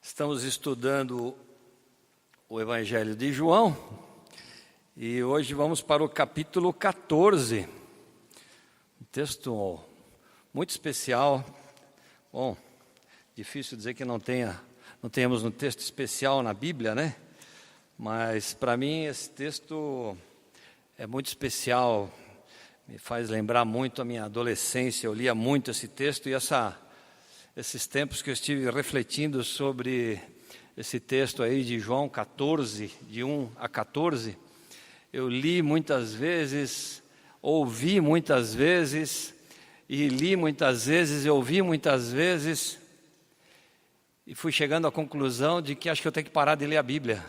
Estamos estudando o Evangelho de João e hoje vamos para o capítulo 14, um texto muito especial. Bom, difícil dizer que não tenhamos um texto especial na Bíblia, né? Mas para mim esse texto é muito especial, me faz lembrar muito a minha adolescência. Eu lia muito esse texto e esses tempos que eu estive refletindo sobre esse texto aí de João 14, de 1 a 14, eu li muitas vezes, ouvi muitas vezes, e li muitas vezes, e ouvi muitas vezes, e fui chegando à conclusão de que acho que eu tenho que parar de ler a Bíblia,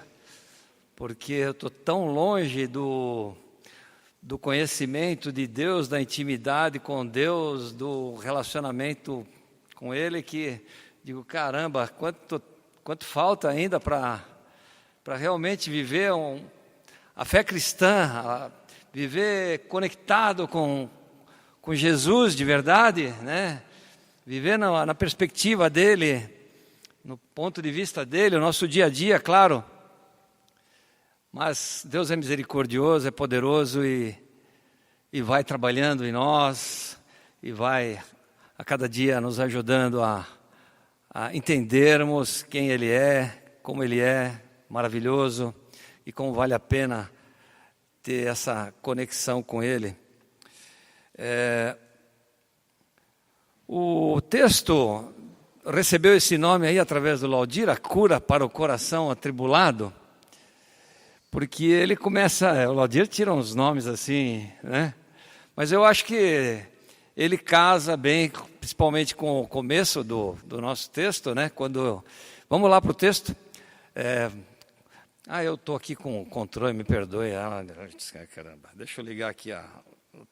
porque eu estou tão longe do conhecimento de Deus, da intimidade com Deus, do relacionamento com Ele, que digo, caramba, quanto falta ainda para realmente viver a fé cristã, viver conectado com Jesus de verdade, né? Viver na perspectiva dEle, no ponto de vista dEle, o nosso dia a dia, claro. Mas Deus é misericordioso, é poderoso e vai trabalhando em nós, e vai a cada dia nos ajudando a entendermos quem Ele é, como Ele é maravilhoso e como vale a pena ter essa conexão com Ele. O texto recebeu esse nome aí através do Laudir, a cura para o coração atribulado, porque ele começa, o Laudir tira uns nomes assim, né? Mas eu acho que ele casa bem, principalmente com o começo do nosso texto, né? Vamos lá para o texto. Eu estou aqui com o controle, me perdoe. Caramba, deixa eu ligar aqui o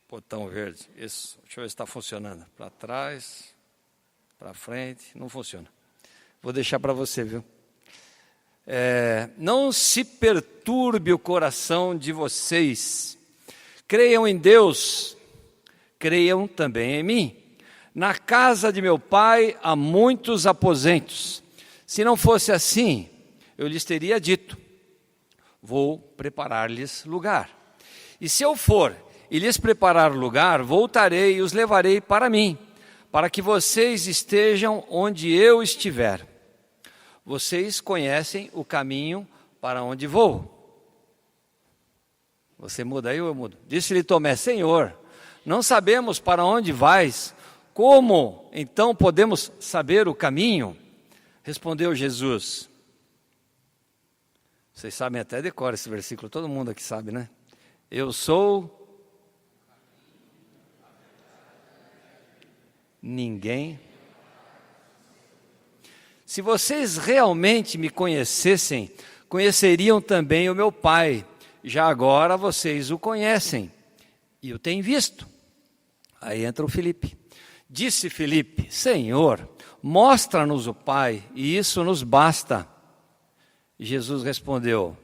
botão verde. Isso, deixa eu ver se está funcionando. Para trás, para frente, não funciona. Vou deixar para você, viu? Não se perturbe o coração de vocês. Creiam em Deus, creiam também em mim. Na casa de meu pai há muitos aposentos. Se não fosse assim, eu lhes teria dito, vou preparar-lhes lugar. E se eu for e lhes preparar lugar, voltarei e os levarei para mim, para que vocês estejam onde eu estiver. Vocês conhecem o caminho para onde vou. Você muda aí ou eu mudo? Disse-lhe Tomé, Senhor, não sabemos para onde vais, como então podemos saber o caminho? Respondeu Jesus. Vocês sabem até decorar esse versículo, todo mundo aqui sabe, né? Eu sou ninguém. Se vocês realmente me conhecessem, conheceriam também o meu Pai. Já agora vocês o conhecem e o têm visto. Aí entra o Filipe. Disse Filipe, Senhor, mostra-nos o Pai, e isso nos basta. Jesus respondeu,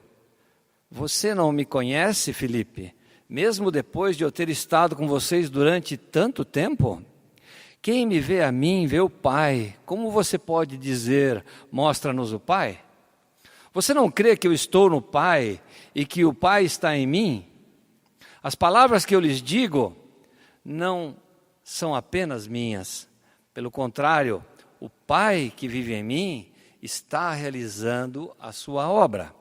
você não me conhece, Filipe, mesmo depois de eu ter estado com vocês durante tanto tempo? Quem me vê a mim, vê o Pai. Como você pode dizer, mostra-nos o Pai? Você não crê que eu estou no Pai e que o Pai está em mim? As palavras que eu lhes digo não são apenas minhas. Pelo contrário, o Pai que vive em mim está realizando a sua obra.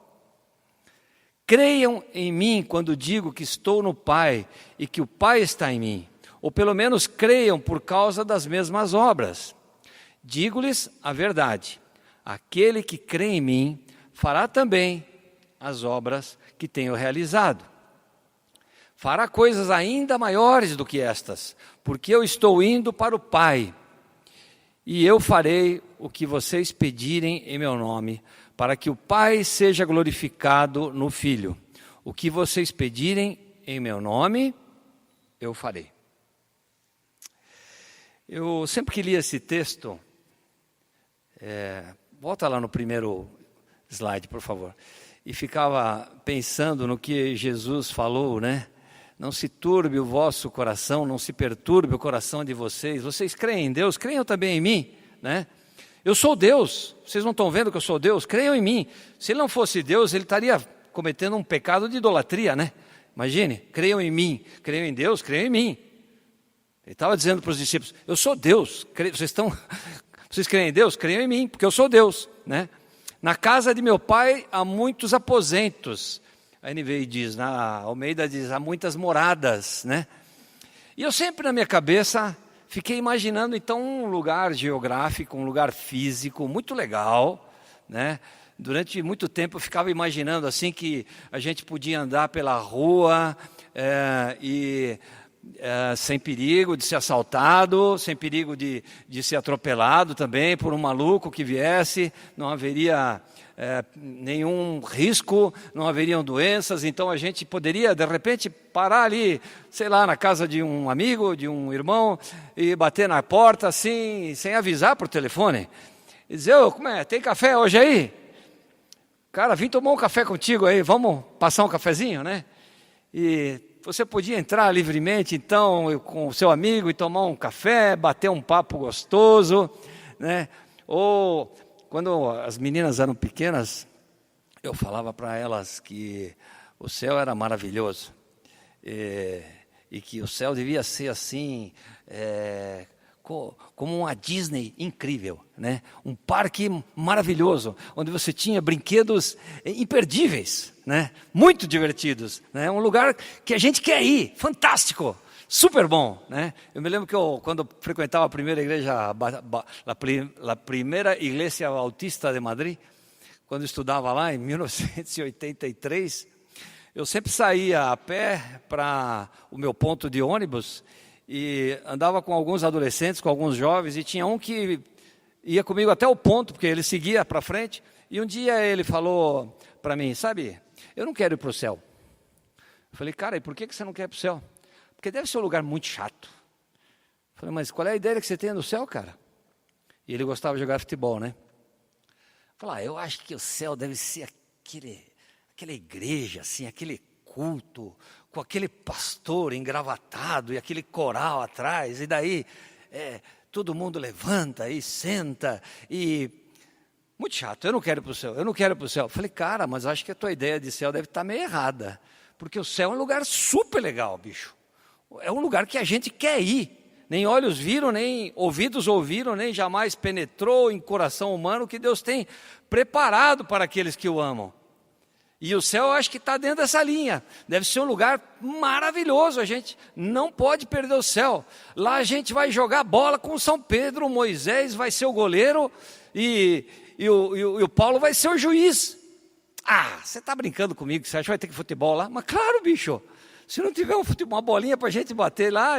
Creiam em mim quando digo que estou no Pai e que o Pai está em mim. Ou pelo menos creiam por causa das mesmas obras. Digo-lhes a verdade. Aquele que crê em mim fará também as obras que tenho realizado. Fará coisas ainda maiores do que estas, porque eu estou indo para o Pai. E eu farei o que vocês pedirem em meu nome, para que o Pai seja glorificado no Filho. O que vocês pedirem em meu nome, eu farei. Eu sempre que li esse texto, volta lá no primeiro slide, por favor, e ficava pensando no que Jesus falou, né? Não se turbe o vosso coração, não se perturbe o coração de vocês. Vocês creem em Deus, creiam também em mim, né? Eu sou Deus, Vocês não estão vendo que eu sou Deus? Creiam em mim. Se ele não fosse Deus, ele estaria cometendo um pecado de idolatria, né? Imagine, creiam em mim, creiam em Deus, creiam em mim. Ele estava dizendo para os discípulos, eu sou Deus, vocês creem em Deus? Creiam em mim, porque eu sou Deus, né? Na casa de meu pai há muitos aposentos. A NVI diz, na Almeida diz, há muitas moradas, né? E eu sempre na minha cabeça fiquei imaginando então um lugar geográfico, um lugar físico muito legal, né? Durante muito tempo eu ficava imaginando assim que a gente podia andar pela rua sem perigo de ser assaltado, sem perigo de ser atropelado também por um maluco que viesse, não haveria nenhum risco, não haveriam doenças, então a gente poderia de repente parar ali, sei lá, na casa de um amigo, de um irmão, e bater na porta assim, sem avisar por telefone, e dizer, como é, tem café hoje aí? Cara, vim tomar um café contigo aí, vamos passar um cafezinho, né? E você podia entrar livremente, então, com o seu amigo e tomar um café, bater um papo gostoso, né? Ou, quando as meninas eram pequenas, eu falava para elas que o céu era maravilhoso. E que o céu devia ser assim, como uma Disney incrível, né? Um parque maravilhoso, onde você tinha brinquedos imperdíveis, né? Muito divertidos, né? Um lugar que a gente quer ir, fantástico, super bom, né? Eu me lembro que quando frequentava a primeira igreja, a primeira igreja bautista de Madrid, quando estudava lá em 1983, eu sempre saía a pé para o meu ponto de ônibus e andava com alguns adolescentes, com alguns jovens, e tinha um que ia comigo até o ponto, porque ele seguia para frente, e um dia ele falou para mim, sabe, eu não quero ir para o céu. Eu falei, cara, e por que você não quer ir para o céu? Porque deve ser um lugar muito chato. Eu falei, mas qual é a ideia que você tem no céu, cara? E ele gostava de jogar futebol, né? Eu falei, eu acho que o céu deve ser aquela igreja, assim, aquele culto, com aquele pastor engravatado e aquele coral atrás, e daí todo mundo levanta e senta, e muito chato, eu não quero ir para o céu, eu não quero ir para o céu. Eu falei, cara, mas acho que a tua ideia de céu deve estar meio errada, porque o céu é um lugar super legal, bicho, é um lugar que a gente quer ir, nem olhos viram, nem ouvidos ouviram, nem jamais penetrou em coração humano o que Deus tem preparado para aqueles que o amam. E o céu eu acho que está dentro dessa linha, deve ser um lugar maravilhoso, a gente não pode perder o céu. Lá a gente vai jogar bola com São Pedro, Moisés vai ser o goleiro e o Paulo vai ser o juiz. Ah, você está brincando comigo, você acha que vai ter que futebol lá? Mas claro, bicho, se não tiver uma bolinha para a gente bater lá,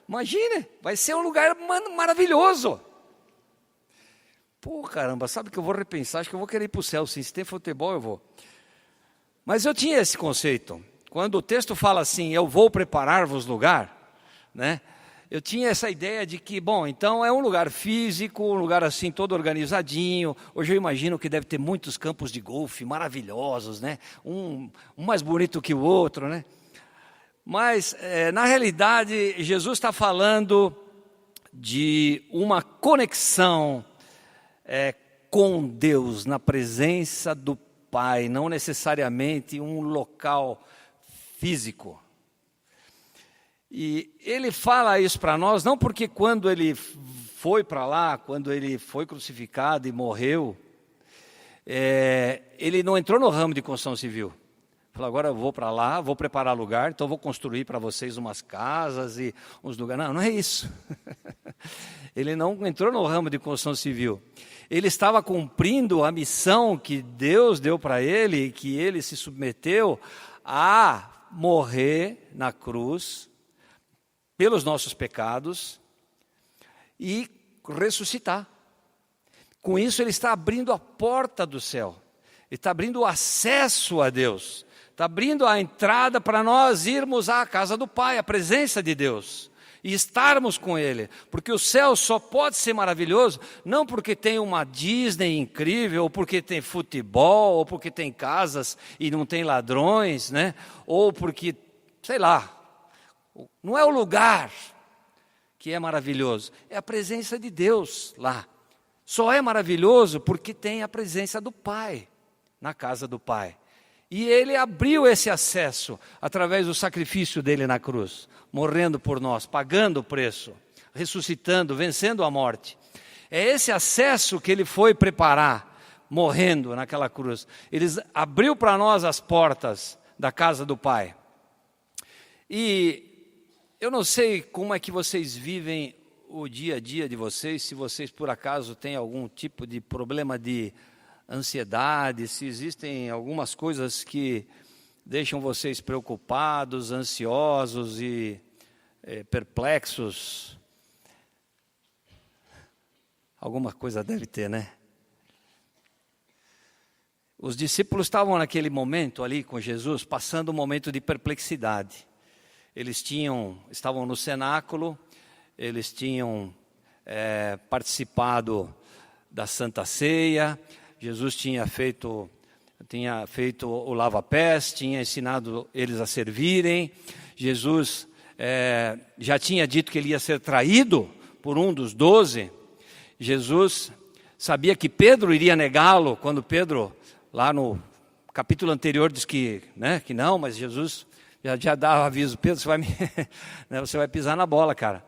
imagine, vai ser um lugar maravilhoso. Pô, caramba, sabe que eu vou repensar, acho que eu vou querer ir para o céu sim, se tem futebol eu vou. Mas eu tinha esse conceito, quando o texto fala assim, eu vou preparar-vos lugar, né? Eu tinha essa ideia de que, bom, então é um lugar físico, um lugar assim todo organizadinho, hoje eu imagino que deve ter muitos campos de golfe maravilhosos, né? Um mais bonito que o outro, né? Mas, na realidade, Jesus está falando de uma conexão com Deus, na presença do Pai, não necessariamente um local físico. E ele fala isso para nós, não porque quando ele foi para lá, quando ele foi crucificado e morreu, ele não entrou no ramo de construção civil. Falou, agora eu vou para lá, vou preparar lugar, então vou construir para vocês umas casas e uns lugares. Não, não é isso. Ele não entrou no ramo de construção civil. Ele estava cumprindo a missão que Deus deu para ele, que ele se submeteu a morrer na cruz pelos nossos pecados e ressuscitar. Com isso ele está abrindo a porta do céu, ele está abrindo o acesso a Deus, está abrindo a entrada para nós irmos à casa do Pai, à presença de Deus. E estarmos com Ele, porque o céu só pode ser maravilhoso, não porque tem uma Disney incrível, ou porque tem futebol, ou porque tem casas e não tem ladrões, né? Ou porque, sei lá, não é o lugar que é maravilhoso, é a presença de Deus lá, Só é maravilhoso porque tem a presença do Pai, na casa do Pai. E Ele abriu esse acesso através do sacrifício dele na cruz, morrendo por nós, pagando o preço, ressuscitando, vencendo a morte. É esse acesso que Ele foi preparar, morrendo naquela cruz. Ele abriu para nós as portas da casa do Pai. E eu não sei como é que vocês vivem o dia a dia de vocês, se vocês por acaso têm algum tipo de problema de ansiedade, se existem algumas coisas que deixam vocês preocupados, ansiosos e perplexos. Alguma coisa deve ter, né? Os discípulos estavam naquele momento ali com Jesus, passando um momento de perplexidade. Eles estavam no cenáculo, eles tinham participado da Santa Ceia. Jesus tinha feito o lava-pés, tinha ensinado eles a servirem. Jesus já tinha dito que ele ia ser traído por um dos 12. Jesus sabia que Pedro iria negá-lo, quando Pedro, lá no capítulo anterior, diz que não, mas Jesus já dava aviso: Pedro, você vai pisar na bola, cara.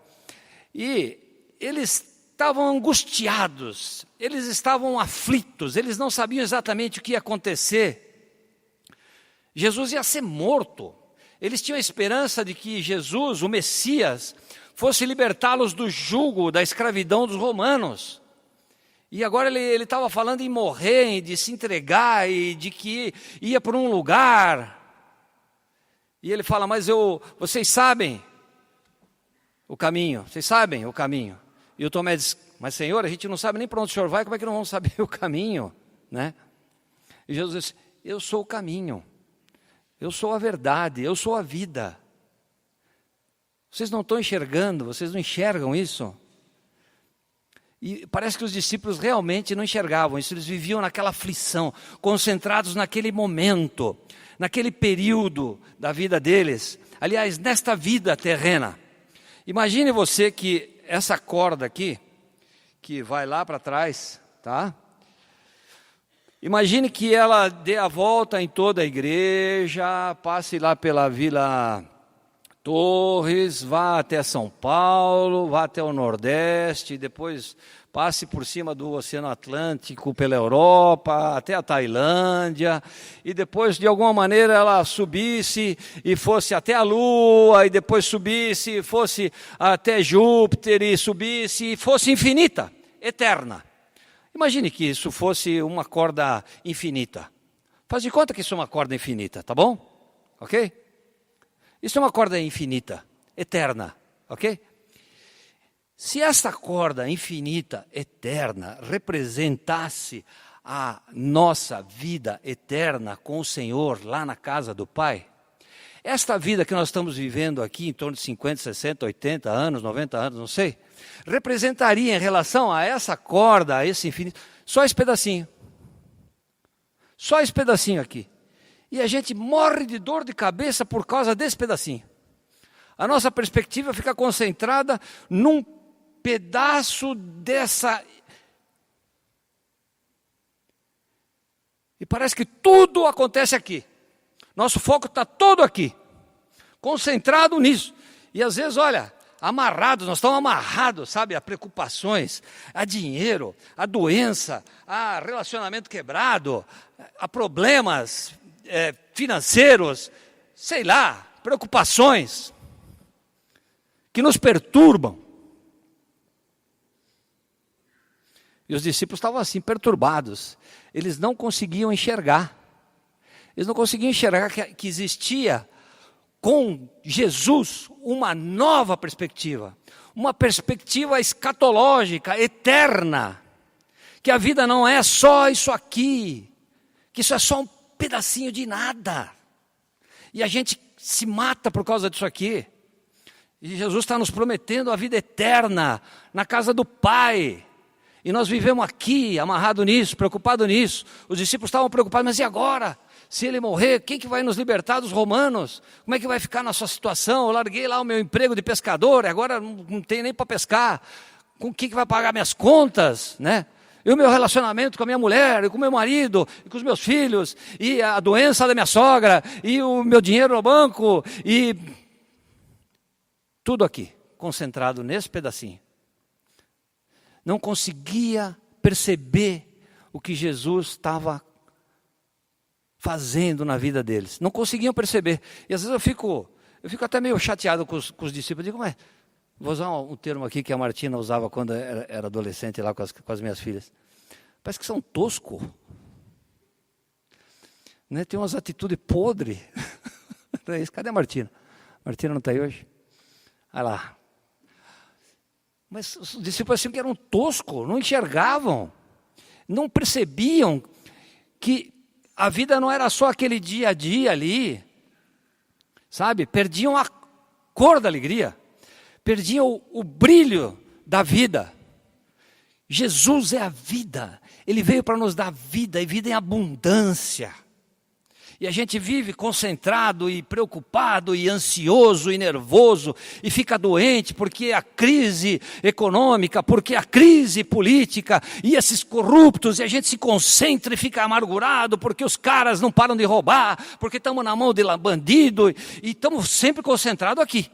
E eles estavam angustiados, eles estavam aflitos, eles não sabiam exatamente o que ia acontecer. Jesus ia ser morto. Eles tinham a esperança de que Jesus, o Messias, fosse libertá-los do jugo, da escravidão dos romanos. E agora ele estava falando em morrer, de se entregar e de que ia para um lugar. E ele fala: mas vocês sabem o caminho, vocês sabem o caminho. E o Tomé diz: mas Senhor, a gente não sabe nem para onde o Senhor vai, como é que não vamos saber o caminho, né? E Jesus disse: eu sou o caminho, eu sou a verdade, eu sou a vida. Vocês não estão enxergando, vocês não enxergam isso? E parece que os discípulos realmente não enxergavam isso, eles viviam naquela aflição, concentrados naquele momento, naquele período da vida deles. Aliás, nesta vida terrena. Imagine você que essa corda aqui, que vai lá para trás, tá? Imagine que ela dê a volta em toda a igreja, passe lá pela Vila Torres, vá até São Paulo, vá até o Nordeste, depois passe por cima do Oceano Atlântico pela Europa, até a Tailândia, e depois de alguma maneira ela subisse e fosse até a Lua, e depois subisse e fosse até Júpiter, e subisse e fosse infinita, eterna. Imagine que isso fosse uma corda infinita. Faz de conta que isso é uma corda infinita, tá bom? Ok? Isso é uma corda infinita, eterna, ok? Se essa corda infinita, eterna, representasse a nossa vida eterna com o Senhor lá na casa do Pai, esta vida que nós estamos vivendo aqui, em torno de 50, 60, 80 anos, 90 anos, não sei, representaria em relação a essa corda, a esse infinito, só esse pedacinho. Só esse pedacinho aqui. E a gente morre de dor de cabeça por causa desse pedacinho. A nossa perspectiva fica concentrada num pedaço dessa. E parece que tudo acontece aqui. Nosso foco está todo aqui, concentrado nisso. E às vezes, olha, amarrados, nós estamos amarrados, sabe, a preocupações, a dinheiro, a doença, a relacionamento quebrado, a problemas financeiros, sei lá, preocupações que nos perturbam. E os discípulos estavam assim, perturbados. Eles não conseguiam enxergar. Eles não conseguiam enxergar que existia com Jesus uma nova perspectiva. Uma perspectiva escatológica, eterna. Que a vida não é só isso aqui. Que isso é só um pedacinho de nada. E a gente se mata por causa disso aqui. E Jesus está nos prometendo a vida eterna na casa do Pai. E nós vivemos aqui, amarrado nisso, preocupado nisso. Os discípulos estavam preocupados, mas e agora? Se ele morrer, quem que vai nos libertar dos romanos? Como é que vai ficar a nossa situação? Eu larguei lá o meu emprego de pescador, agora não tenho nem para pescar. Com quem que vai pagar minhas contas, né? e o meu relacionamento com a minha mulher, e com o meu marido, e com os meus filhos, e a doença da minha sogra, e o meu dinheiro no banco, e tudo aqui, concentrado nesse pedacinho. Não conseguia perceber o que Jesus estava fazendo na vida deles. Não conseguiam perceber. E às vezes eu fico até meio chateado com os discípulos. Eu digo, mas vou usar um termo aqui que a Martina usava quando era adolescente lá com as minhas filhas. Parece que são toscos. Né? Tem umas atitudes podres. Cadê a Martina? A Martina não está aí hoje? Olha lá. Mas os discípulos assim que eram toscos, não enxergavam, não percebiam que a vida não era só aquele dia a dia ali, sabe? Perdiam a cor da alegria, perdiam o brilho da vida. Jesus é a vida, Ele veio para nos dar vida, e vida em abundância. E a gente vive concentrado e preocupado e ansioso e nervoso e fica doente porque a crise econômica, porque a crise política e esses corruptos, e a gente se concentra e fica amargurado porque os caras não param de roubar, porque estamos na mão de bandido e estamos sempre concentrados aqui.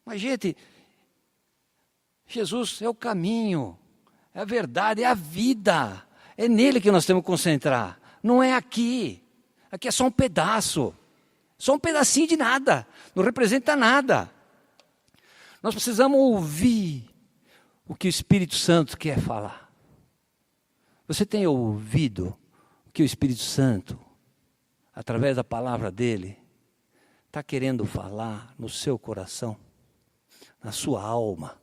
Mas gente, Jesus é o caminho, é a verdade, é a vida, é nele que nós temos que concentrar, não é aqui. Aqui é só um pedaço, só um pedacinho de nada, não representa nada. Nós precisamos ouvir o que o Espírito Santo quer falar. Você tem ouvido o que o Espírito Santo, através da palavra dele, está querendo falar no seu coração, na sua alma?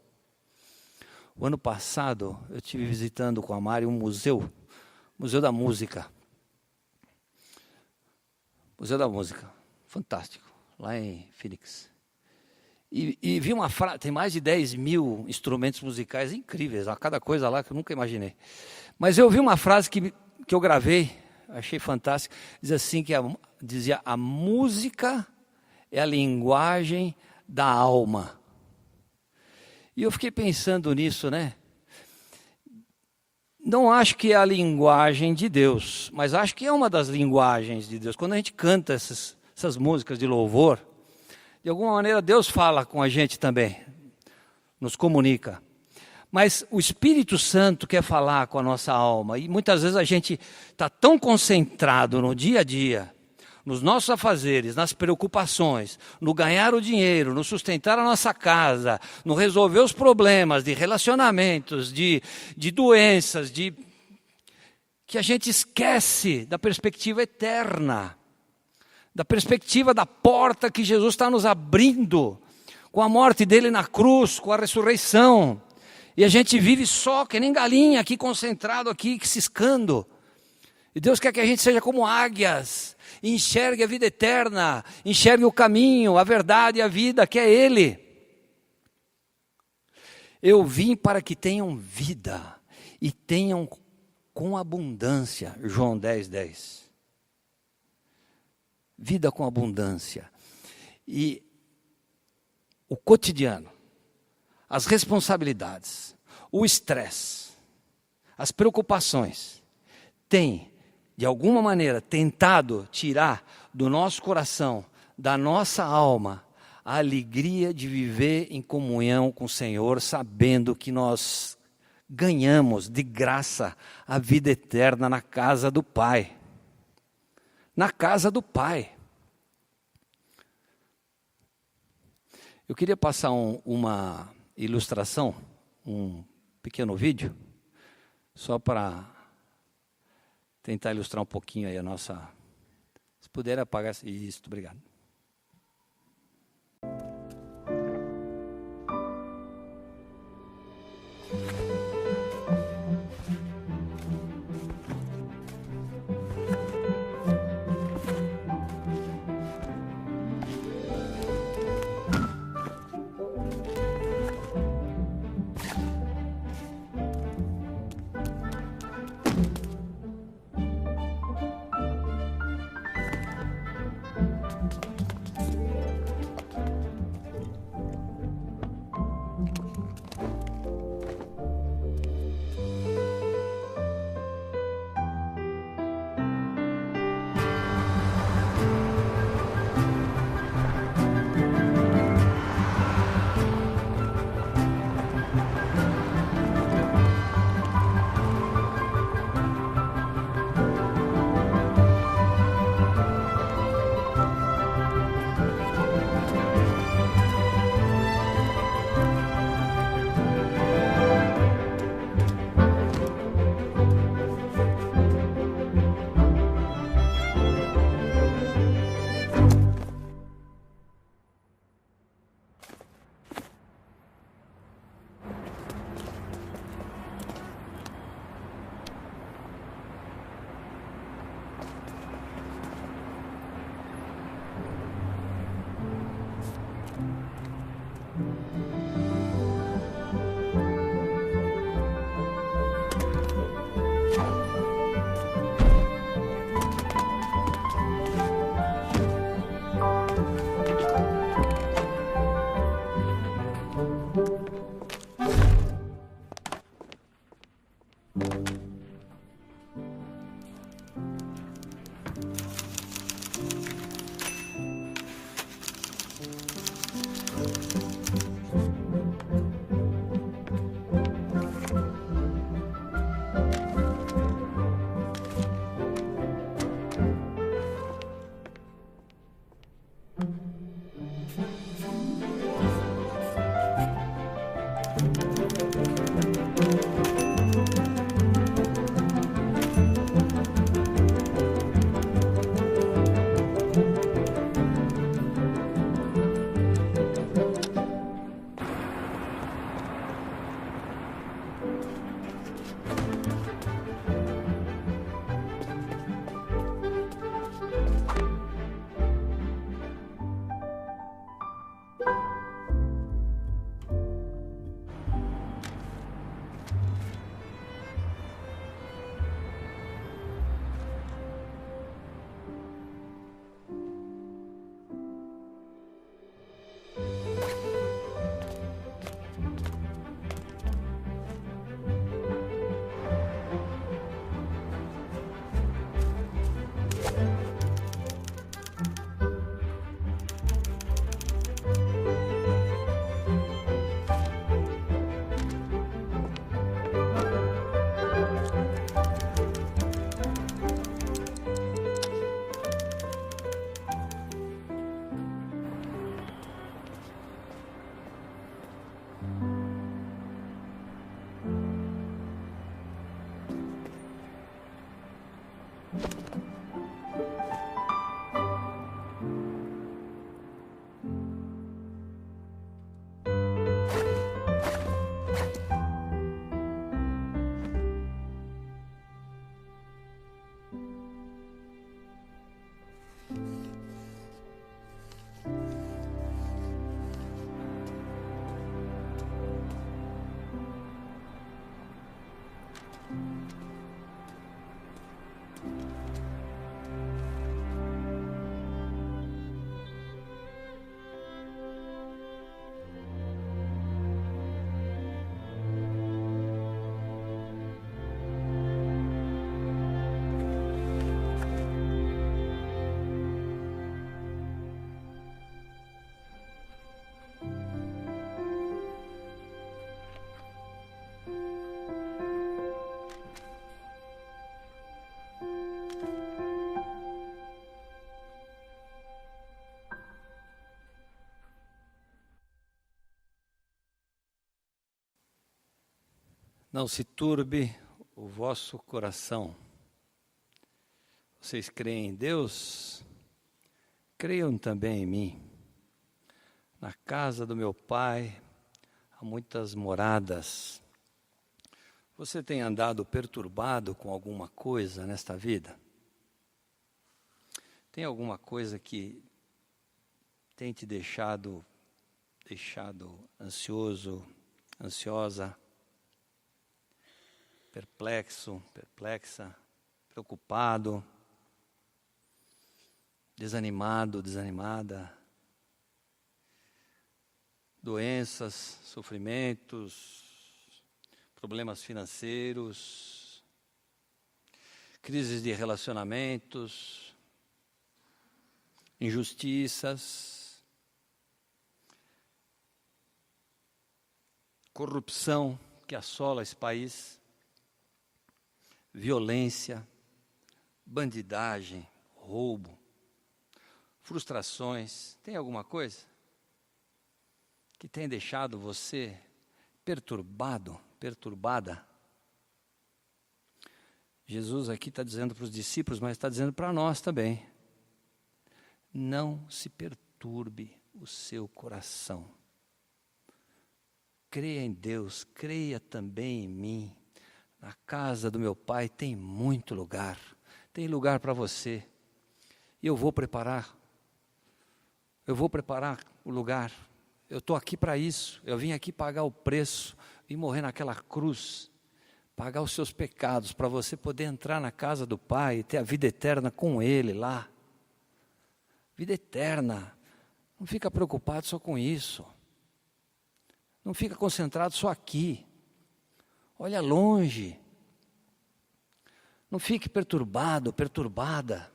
O ano passado eu estive visitando com a Mari um museu da música. Museu da Música, fantástico, lá em Phoenix. E vi uma frase, tem mais de 10 mil instrumentos musicais incríveis, há cada coisa lá que eu nunca imaginei. Mas eu vi uma frase que eu gravei, achei fantástica, diz assim, dizia, a música é a linguagem da alma. E eu fiquei pensando nisso, né? Não acho que é a linguagem de Deus, mas acho que é uma das linguagens de Deus. Quando a gente canta essas músicas de louvor, de alguma maneira Deus fala com a gente também, nos comunica. Mas o Espírito Santo quer falar com a nossa alma, e muitas vezes a gente está tão concentrado no dia a dia, nos nossos afazeres, nas preocupações, no ganhar o dinheiro, no sustentar a nossa casa, no resolver os problemas de relacionamentos, de doenças, que a gente esquece da perspectiva eterna, da perspectiva da porta que Jesus está nos abrindo, com a morte dele na cruz, com a ressurreição. E a gente vive só, que nem galinha, aqui concentrado, aqui ciscando. E Deus quer que a gente seja como águias, enxergue a vida eterna, enxergue o caminho, a verdade e a vida, que é Ele. Eu vim para que tenham vida e tenham com abundância, João 10:10. Vida com abundância. E o cotidiano, as responsabilidades, o estresse, as preocupações, tem de alguma maneira, tentado tirar do nosso coração, da nossa alma, a alegria de viver em comunhão com o Senhor, sabendo que nós ganhamos de graça a vida eterna na casa do Pai. Na casa do Pai. Eu queria passar uma ilustração, um pequeno vídeo, só para tentar ilustrar um pouquinho aí a nossa... Se puder apagar isso, obrigado. Não se turbe o vosso coração. Vocês creem em Deus? Creiam também em mim. Na casa do meu Pai há muitas moradas. Você tem andado perturbado com alguma coisa nesta vida? Tem alguma coisa que tem te deixado ansioso, ansiosa, perplexo, perplexa, preocupado, desanimado, desanimada? Doenças, sofrimentos, problemas financeiros, crises de relacionamentos, injustiças, corrupção que assola esse país, violência, bandidagem, roubo, frustrações. Tem alguma coisa que tem deixado você perturbado, perturbada? Jesus aqui está dizendo para os discípulos, mas está dizendo para nós também. Não se perturbe o seu coração. Creia em Deus, creia também em mim. Na casa do meu Pai tem muito lugar. Tem lugar para você. E eu vou preparar o lugar. Eu estou aqui para isso. Eu vim aqui pagar o preço e morrer naquela cruz, pagar os seus pecados, para você poder entrar na casa do Pai e ter a vida eterna com Ele lá. Vida eterna. Não fica preocupado só com isso. Não fica concentrado só aqui. Olha longe. Não fique perturbado, perturbada.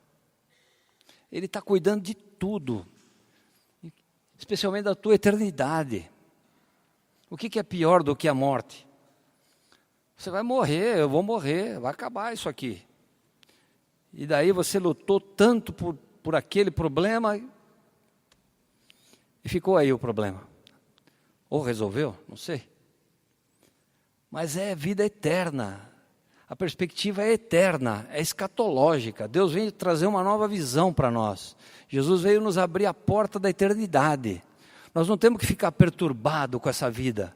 Ele está cuidando de tudo, especialmente da tua eternidade. O que é pior do que a morte? Você vai morrer, eu vou morrer, vai acabar isso aqui. E daí você lutou tanto por aquele problema e ficou aí o problema. Ou resolveu, não sei. Mas é vida eterna. A perspectiva é eterna, é escatológica. Deus veio trazer uma nova visão para nós. Jesus veio nos abrir a porta da eternidade. Nós não temos que ficar perturbado com essa vida.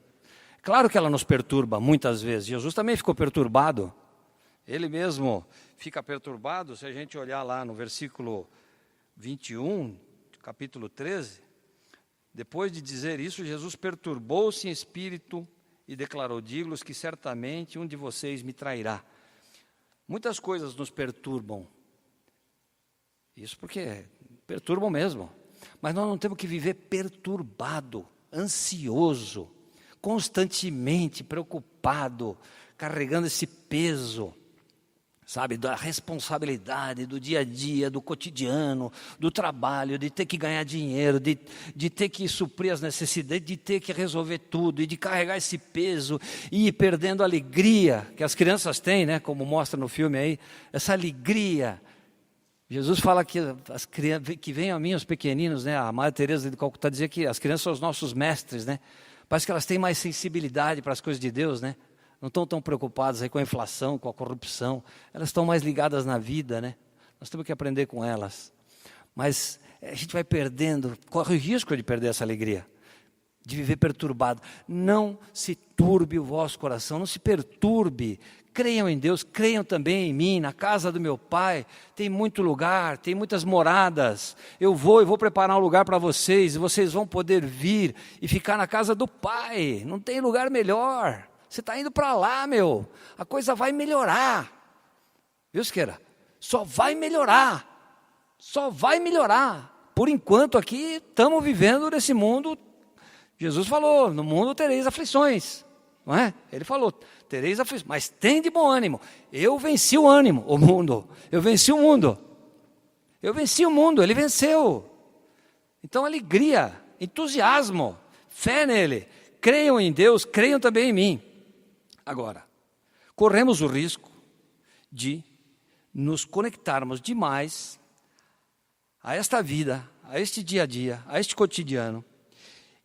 Claro que ela nos perturba muitas vezes. Jesus também ficou perturbado. Ele mesmo fica perturbado. Se a gente olhar lá no versículo 21, capítulo 13, depois de dizer isso, Jesus perturbou-se em espírito e declarou: digo-lhes que certamente um de vocês me trairá. Muitas coisas nos perturbam. Isso porque perturbam mesmo. Mas nós não temos que viver perturbado, ansioso, constantemente preocupado, carregando esse peso, sabe, da responsabilidade do dia a dia, do cotidiano, do trabalho, de ter que ganhar dinheiro, de ter que suprir as necessidades, de ter que resolver tudo, e de carregar esse peso, e ir perdendo a alegria que as crianças têm, né, como mostra no filme aí, essa alegria. Jesus fala que as crianças, que venham a mim os pequeninos, né, a Madre Teresa de Calcutá dizia que as crianças são os nossos mestres, né, parece que elas têm mais sensibilidade para as coisas de Deus, né. Não estão tão preocupadas aí com a inflação, com a corrupção. Elas estão mais ligadas na vida, né? Nós temos que aprender com elas. Mas a gente vai perdendo, corre o risco de perder essa alegria, de viver perturbado. Não se turbe o vosso coração, não se perturbe. Creiam em Deus, creiam também em mim. Na casa do meu Pai tem muito lugar, tem muitas moradas. Eu vou preparar um lugar para vocês, e vocês vão poder vir e ficar na casa do Pai. Não tem lugar melhor. Você está indo para lá, meu. A coisa vai melhorar. Viu, Siqueira? Só vai melhorar. Só vai melhorar. Por enquanto aqui estamos vivendo nesse mundo. Jesus falou, no mundo tereis aflições. Não é? Ele falou, tereis aflições. Mas tem de bom ânimo. Eu venci o mundo. Eu venci o mundo. Eu venci o mundo, ele venceu. Então alegria, entusiasmo, fé nele. Creiam em Deus, creiam também em mim. Agora, corremos o risco de nos conectarmos demais a esta vida, a este dia a dia, a este cotidiano,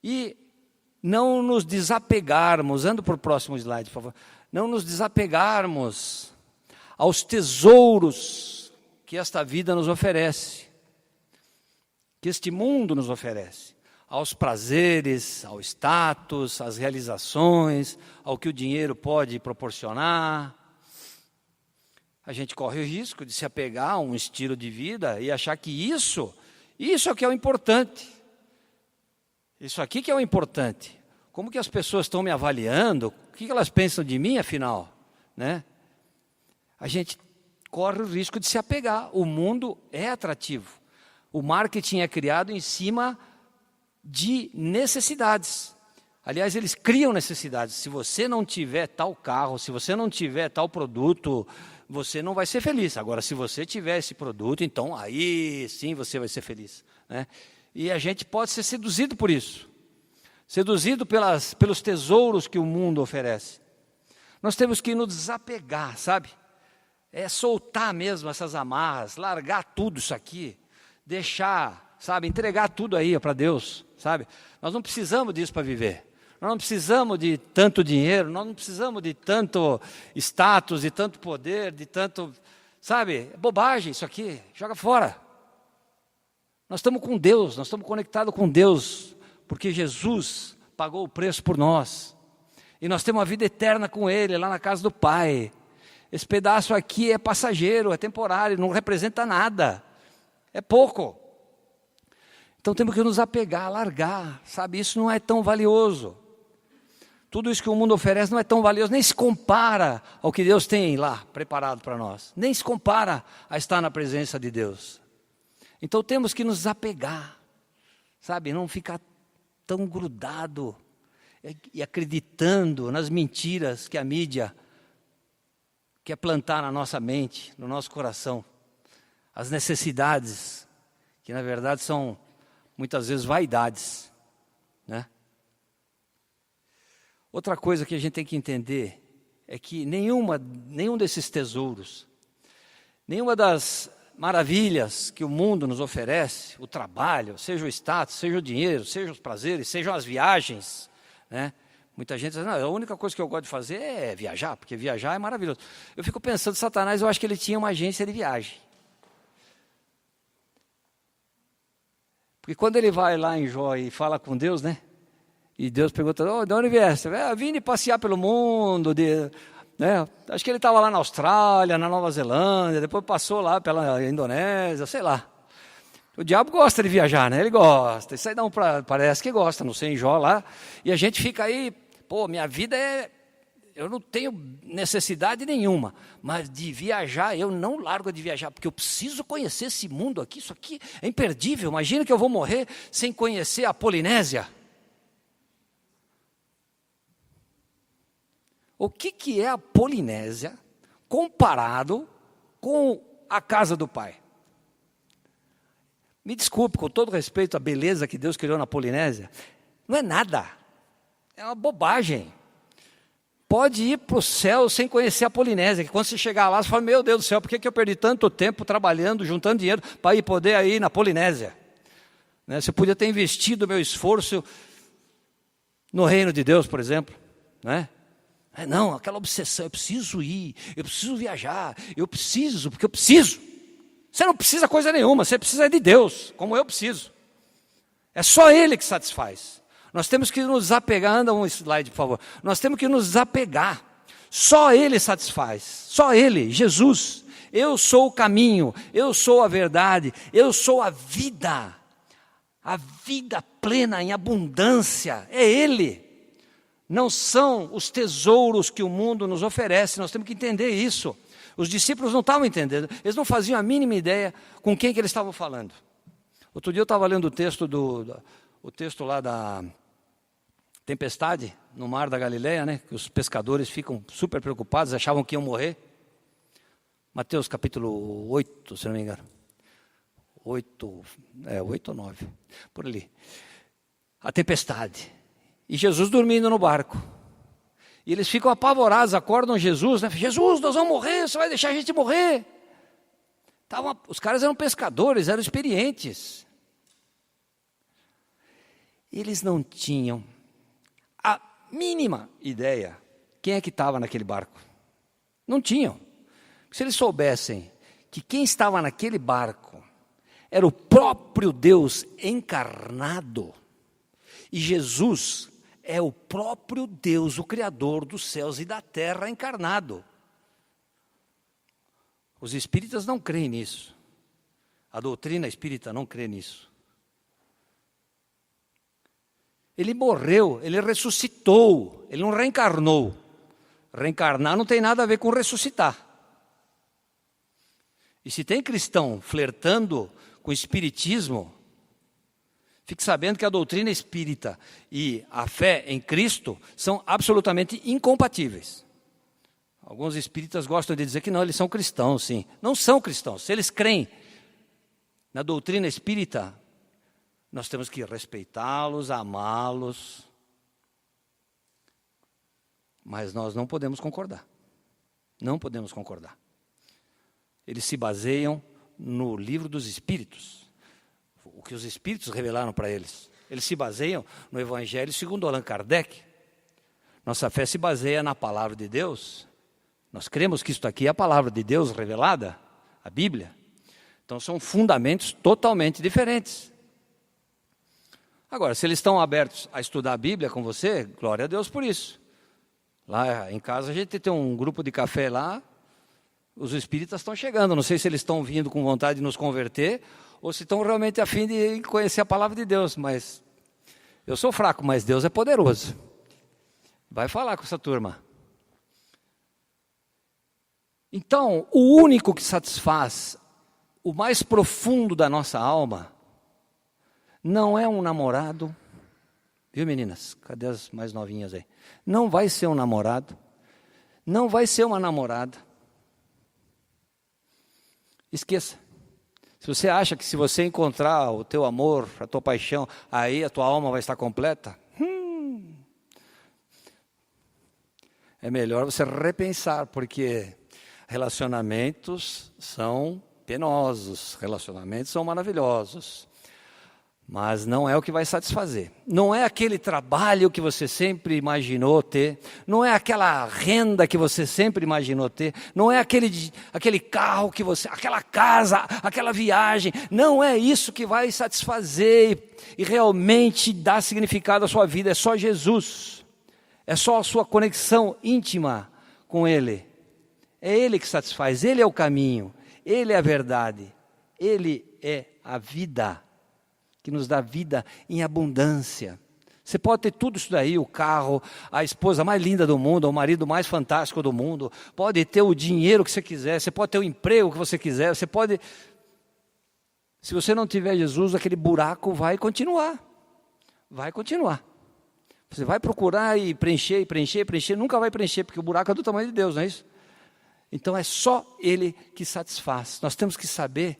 e não nos desapegarmos, anda para o próximo slide, por favor, não nos desapegarmos aos tesouros que esta vida nos oferece, que este mundo nos oferece, aos prazeres, ao status, às realizações, ao que o dinheiro pode proporcionar. A gente corre o risco de se apegar a um estilo de vida e achar que isso é o que é o importante. Isso aqui que é o importante. Como que as pessoas estão me avaliando? O que elas pensam de mim, afinal? Né? A gente corre o risco de se apegar. O mundo é atrativo. O marketing é criado em cima de necessidades. Aliás, eles criam necessidades. Se você não tiver tal carro, se você não tiver tal produto, você não vai ser feliz. Agora, se você tiver esse produto, então aí sim você vai ser feliz. Né? E a gente pode ser seduzido por isso. Seduzido pelos tesouros que o mundo oferece. Nós temos que nos desapegar, sabe? É soltar mesmo essas amarras, largar tudo isso aqui, deixar, sabe, entregar tudo aí para Deus, sabe? Nós não precisamos disso para viver. Nós não precisamos de tanto dinheiro, nós não precisamos de tanto status, de tanto poder, de tanto, sabe? É bobagem isso aqui, joga fora. Nós estamos com Deus, nós estamos conectados com Deus, porque Jesus pagou o preço por nós. E nós temos uma vida eterna com Ele, lá na casa do Pai. Esse pedaço aqui é passageiro, é temporário, não representa nada. É pouco. Então temos que nos apegar, largar, sabe? Isso não é tão valioso. Tudo isso que o mundo oferece não é tão valioso, nem se compara ao que Deus tem lá preparado para nós. Nem se compara a estar na presença de Deus. Então temos que nos apegar, sabe? Não ficar tão grudado e acreditando nas mentiras que a mídia quer plantar na nossa mente, no nosso coração. As necessidades, que na verdade são muitas vezes vaidades, né? Outra coisa que a gente tem que entender é que nenhum desses tesouros, nenhuma das maravilhas que o mundo nos oferece, o trabalho, seja o status, seja o dinheiro, seja os prazeres, sejam as viagens, né? Muita gente diz, não, a única coisa que eu gosto de fazer é viajar, porque viajar é maravilhoso. Eu fico pensando, Satanás, eu acho que ele tinha uma agência de viagem. Porque quando ele vai lá em Jó e fala com Deus, né? E Deus pergunta, de onde vieste? Vim de passear pelo mundo, né? Acho que ele estava lá na Austrália, na Nova Zelândia, depois passou lá pela Indonésia, sei lá. O diabo gosta de viajar, né? Ele gosta. Isso aí parece que gosta, não sei, em Jó lá. E a gente fica aí, minha vida eu não tenho necessidade nenhuma, mas de viajar, eu não largo de viajar, porque eu preciso conhecer esse mundo aqui, isso aqui é imperdível. Imagina que eu vou morrer sem conhecer a Polinésia. O que é a Polinésia comparado com a casa do Pai? Me desculpe, com todo respeito à beleza que Deus criou na Polinésia, não é nada, é uma bobagem. Pode ir para o céu sem conhecer a Polinésia, que quando você chegar lá, você fala, meu Deus do céu, por que eu perdi tanto tempo trabalhando, juntando dinheiro para poder ir na Polinésia? Né? Você podia ter investido o meu esforço no reino de Deus, por exemplo, né? Não, aquela obsessão, eu preciso ir, eu preciso viajar, porque eu preciso. Você não precisa coisa nenhuma, você precisa de Deus, como eu preciso. É só Ele que satisfaz. Nós temos que nos apegar, anda um slide, por favor. Nós temos que nos apegar. Só Ele satisfaz, só Ele, Jesus. Eu sou o caminho, eu sou a verdade, eu sou a vida plena em abundância, é Ele. Não são os tesouros que o mundo nos oferece, nós temos que entender isso. Os discípulos não estavam entendendo, eles não faziam a mínima ideia com quem que eles estavam falando. Outro dia eu estava lendo o texto lá da tempestade no mar da Galileia, né? Que os pescadores ficam super preocupados, achavam que iam morrer. Mateus capítulo 8, se não me engano. 8 ou 9, por ali. A tempestade. E Jesus dormindo no barco. E eles ficam apavorados, acordam Jesus, né? Jesus, nós vamos morrer, você vai deixar a gente morrer. Os caras eram pescadores, eram experientes. Eles não tinham a mínima ideia quem é que estava naquele barco? Não tinham. Se eles soubessem que quem estava naquele barco era o próprio Deus encarnado, e Jesus é o próprio Deus, o Criador dos céus e da terra encarnado. Os espíritas não creem nisso. A doutrina espírita não crê nisso. Ele morreu, ele ressuscitou, ele não reencarnou. Reencarnar não tem nada a ver com ressuscitar. E se tem cristão flertando com o espiritismo, fique sabendo que a doutrina espírita e a fé em Cristo são absolutamente incompatíveis. Alguns espíritas gostam de dizer que não, eles são cristãos, sim. Não são cristãos. Se eles creem na doutrina espírita, nós temos que respeitá-los, amá-los, mas nós não podemos concordar. Não podemos concordar. Eles se baseiam no livro dos Espíritos, o que os Espíritos revelaram para eles. Eles se baseiam no Evangelho segundo Allan Kardec. Nossa fé se baseia na palavra de Deus. Nós cremos que isto aqui é a palavra de Deus revelada, a Bíblia. Então são fundamentos totalmente diferentes. Agora, se eles estão abertos a estudar a Bíblia com você, glória a Deus por isso. Lá em casa a gente tem um grupo de café lá, os espíritas estão chegando. Não sei se eles estão vindo com vontade de nos converter, ou se estão realmente a fim de conhecer a palavra de Deus. Mas eu sou fraco, mas Deus é poderoso. Vai falar com essa turma. Então, o único que satisfaz o mais profundo da nossa alma não é um namorado, viu meninas? Cadê as mais novinhas aí? Não vai ser um namorado, não vai ser uma namorada. Esqueça. Se você acha que se você encontrar o teu amor, a tua paixão, aí a tua alma vai estar completa, é melhor você repensar, porque relacionamentos são penosos, relacionamentos são maravilhosos, mas não é o que vai satisfazer. Não é aquele trabalho que você sempre imaginou ter, não é aquela renda que você sempre imaginou ter, não é aquele carro que você, aquela casa, aquela viagem, não é isso que vai satisfazer e realmente dar significado à sua vida. É só Jesus, é só a sua conexão íntima com Ele. É Ele que satisfaz, Ele é o caminho, Ele é a verdade, Ele é a vida, que nos dá vida em abundância. Você pode ter tudo isso daí, o carro, a esposa mais linda do mundo, o marido mais fantástico do mundo, pode ter o dinheiro que você quiser, você pode ter o emprego que você quiser, você pode... Se você não tiver Jesus, aquele buraco vai continuar. Vai continuar. Você vai procurar e preencher, nunca vai preencher, porque o buraco é do tamanho de Deus, não é isso? Então é só Ele que satisfaz. Nós temos que saber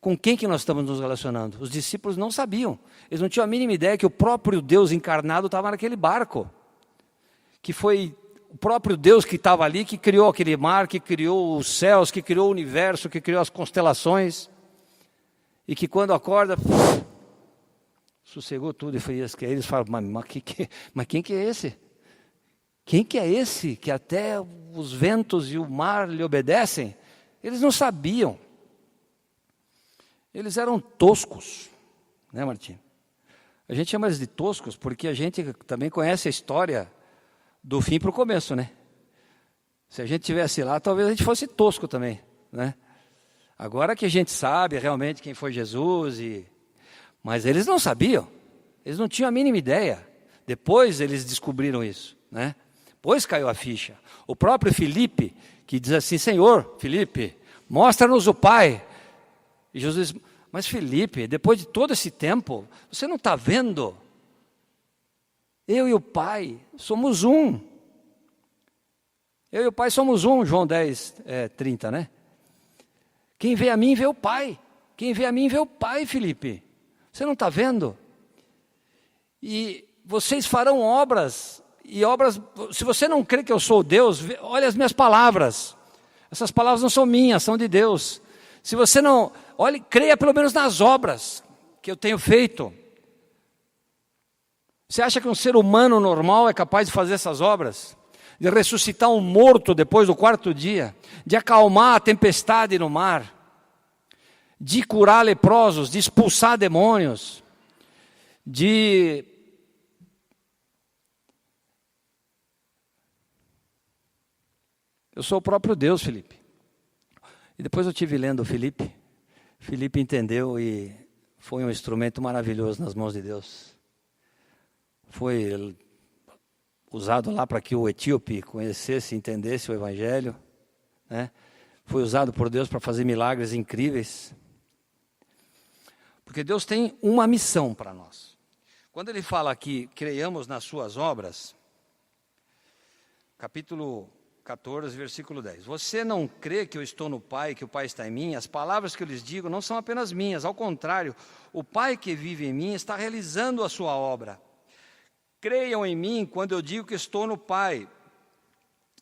com quem que nós estamos nos relacionando. Os discípulos não sabiam. Eles não tinham a mínima ideia que o próprio Deus encarnado estava naquele barco. Que foi o próprio Deus que estava ali, que criou aquele mar, que criou os céus, que criou o universo, que criou as constelações. E que quando acorda, sossegou tudo. E foi isso que eles falam, mas quem que é esse? Quem que é esse que até os ventos e o mar lhe obedecem? Eles não sabiam. Eles eram toscos, né, Martim? A gente chama eles de toscos porque a gente também conhece a história do fim para o começo, né? Se a gente estivesse lá, talvez a gente fosse tosco também, né? Agora que a gente sabe realmente quem foi Jesus, mas eles não sabiam, eles não tinham a mínima ideia. Depois eles descobriram isso, né? Depois caiu a ficha. O próprio Filipe, que diz assim, Senhor, Filipe, mostra-nos o Pai. E Jesus diz, mas Filipe, depois de todo esse tempo, você não está vendo? Eu e o Pai somos um. Eu e o Pai somos um, João 10, 30, né? Quem vê a mim, vê o Pai. Quem vê a mim, vê o Pai, Filipe. Você não está vendo? E vocês farão obras, e obras, se você não crê que eu sou Deus, olha as minhas palavras. Essas palavras não são minhas, são de Deus. Se você não, olhe, creia pelo menos nas obras que eu tenho feito. Você acha que um ser humano normal é capaz de fazer essas obras? de ressuscitar um morto depois do quarto dia, de acalmar a tempestade no mar, de curar leprosos, de expulsar demônios, Eu sou o próprio Deus, Felipe. E depois eu estive lendo o Felipe. Felipe entendeu e foi um instrumento maravilhoso nas mãos de Deus. Foi usado lá para que o etíope conhecesse e entendesse o Evangelho, né? Foi usado por Deus para fazer milagres incríveis. Porque Deus tem uma missão para nós. Quando ele fala aqui, creiamos nas suas obras, capítulo 14, versículo 10. Você não crê que eu estou no Pai, que o Pai está em mim? As palavras que eu lhes digo não são apenas minhas, ao contrário, o Pai que vive em mim está realizando a sua obra. Creiam em mim quando eu digo que estou no Pai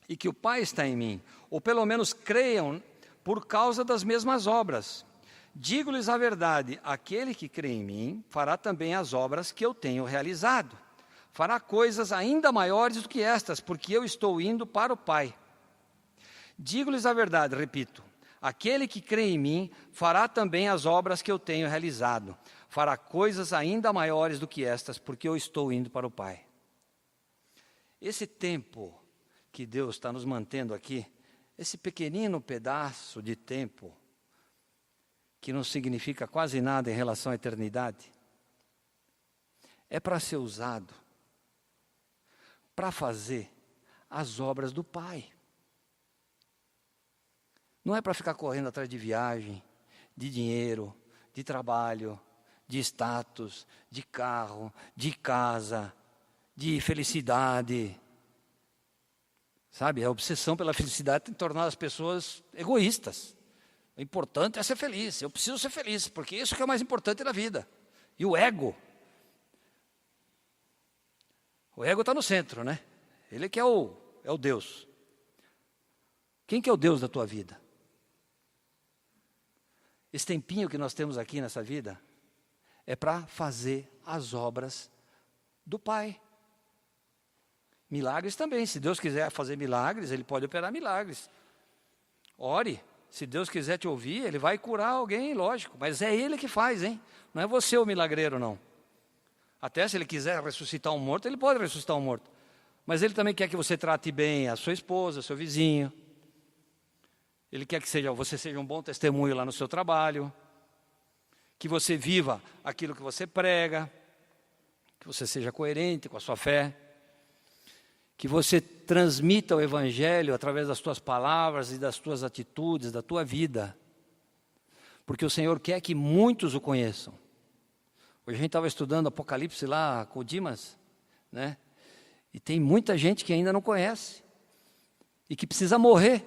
e que o Pai está em mim, ou pelo menos creiam por causa das mesmas obras. Digo-lhes a verdade, aquele que crê em mim fará também as obras que eu tenho realizado. Fará coisas ainda maiores do que estas, porque eu estou indo para o Pai. Digo-lhes a verdade, repito, aquele que crê em mim fará também as obras que eu tenho realizado. Fará coisas ainda maiores do que estas, porque eu estou indo para o Pai. Esse tempo que Deus está nos mantendo aqui, esse pequenino pedaço de tempo, que não significa quase nada em relação à eternidade, é para ser usado para fazer as obras do Pai. Não é para ficar correndo atrás de viagem, de dinheiro, de trabalho, de status, de carro, de casa, de felicidade. Sabe, a obsessão pela felicidade tem tornado as pessoas egoístas. O importante é ser feliz, eu preciso ser feliz, porque isso que é o mais importante na vida. E o ego está no centro, né? Ele que é o Deus. Quem que é o Deus da tua vida? Esse tempinho que nós temos aqui nessa vida é para fazer as obras do Pai. Milagres também, se Deus quiser fazer milagres, Ele pode operar milagres. Ore, se Deus quiser te ouvir, Ele vai curar alguém, lógico, mas é Ele que faz, hein? Não é você o milagreiro, não. Até se Ele quiser ressuscitar um morto, Ele pode ressuscitar um morto. Mas Ele também quer que você trate bem a sua esposa, seu vizinho. Ele quer que você seja um bom testemunho lá no seu trabalho, que você viva aquilo que você prega, que você seja coerente com a sua fé, que você transmita o Evangelho através das tuas palavras e das tuas atitudes, da tua vida, porque o Senhor quer que muitos o conheçam. Hoje a gente estava estudando Apocalipse lá com o Dimas, né? E tem muita gente que ainda não conhece e que precisa morrer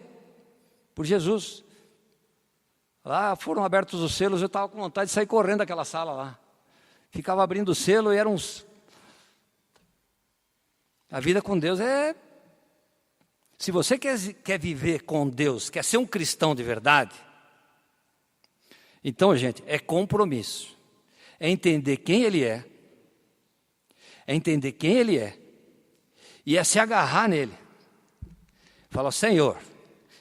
por Jesus. Lá foram abertos os selos, eu estava com vontade de sair correndo daquela sala lá. Ficava abrindo o selo e eram uns... A vida com Deus é... Se você quer viver com Deus, quer ser um cristão de verdade, então, gente, é compromisso. É entender quem Ele é. É entender quem Ele é. E é se agarrar nele. Fala, Senhor,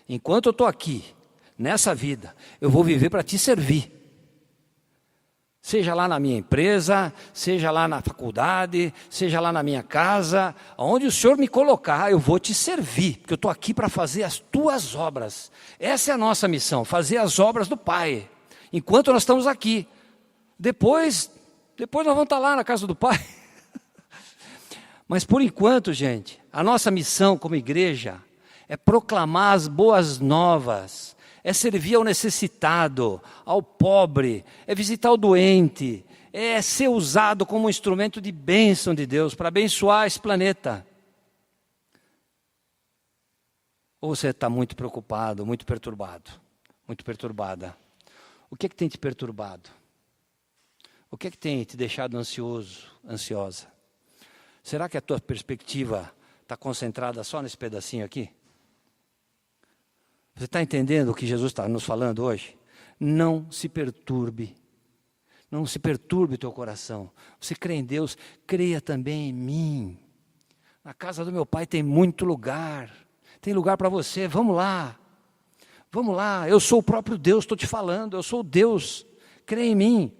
enquanto eu estou aqui, nessa vida, eu vou viver para Te servir. Seja lá na minha empresa, seja lá na faculdade, seja lá na minha casa, onde o Senhor me colocar, eu vou Te servir, porque eu estou aqui para fazer as Tuas obras. Essa é a nossa missão, fazer as obras do Pai, enquanto nós estamos aqui. Depois nós vamos estar lá na casa do Pai. Mas por enquanto, gente, a nossa missão como igreja é proclamar as boas novas, é servir ao necessitado, ao pobre, é visitar o doente, é ser usado como um instrumento de bênção de Deus, para abençoar esse planeta. Ou você está muito preocupado, muito perturbado, muito perturbada? O que é que tem te perturbado? O que é que tem te deixado ansioso, ansiosa? Será que a tua perspectiva está concentrada só nesse pedacinho aqui? Você está entendendo o que Jesus está nos falando hoje? Não se perturbe. Não se perturbe o teu coração. Você crê em Deus, creia também em mim. Na casa do meu pai tem muito lugar. Tem lugar para você, vamos lá. Vamos lá, eu sou o próprio Deus, estou te falando, eu sou o Deus. Crê em mim.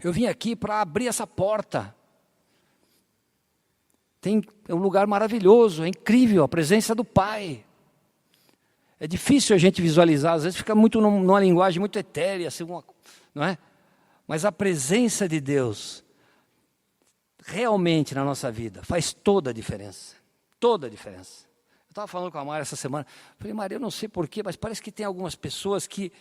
Eu vim aqui para abrir essa porta. É um lugar maravilhoso, é incrível, a presença do Pai. É difícil a gente visualizar, às vezes fica muito numa linguagem muito etérea, assim, não é? Mas a presença de Deus, realmente na nossa vida, faz toda a diferença. Toda a diferença. Eu estava falando com a Mari essa semana, falei, Mari, eu não sei porquê, mas parece que tem algumas pessoas que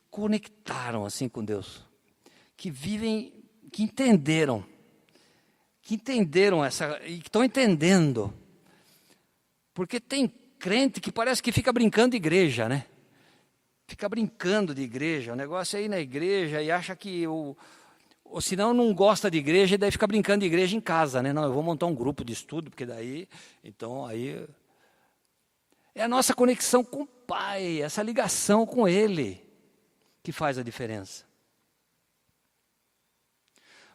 conectaram assim com Deus, que vivem, que entenderam essa, e que estão entendendo. Porque tem crente que parece que fica brincando de igreja, né? Fica brincando de igreja, o negócio é ir na igreja e acha que ou senão não gosta de igreja e daí fica brincando de igreja em casa, né? Não, eu vou montar um grupo de estudo, porque daí, então aí é a nossa conexão com o Pai, essa ligação com Ele que faz a diferença.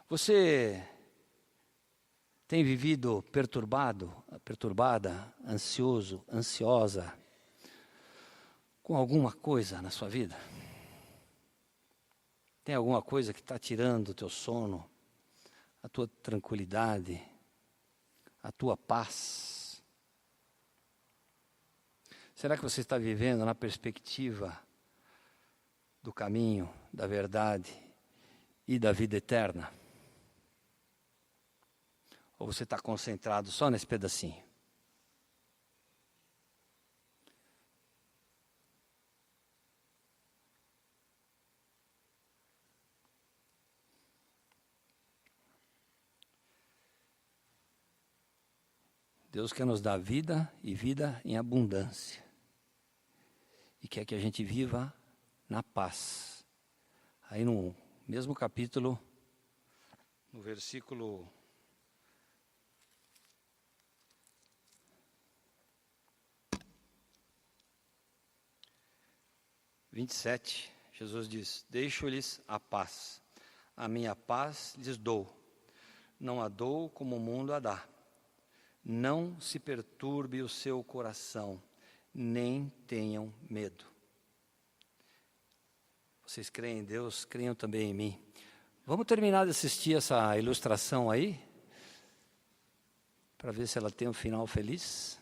Você tem vivido perturbada, ansioso, ansiosa com alguma coisa na sua vida? Tem alguma coisa que está tirando o teu sono, a tua tranquilidade, a tua paz? Será que você está vivendo na perspectiva do caminho, da verdade e da vida eterna? Ou você está concentrado só nesse pedacinho? Deus quer nos dar vida e vida em abundância. E quer que a gente viva na paz. Aí no mesmo capítulo, no versículo 27, Jesus diz, deixo-lhes a paz, a minha paz lhes dou, não a dou como o mundo a dá. Não se perturbe o seu coração, nem tenham medo. Vocês creem em Deus, creiam também em mim. Vamos terminar de assistir essa ilustração aí, para ver se ela tem um final feliz.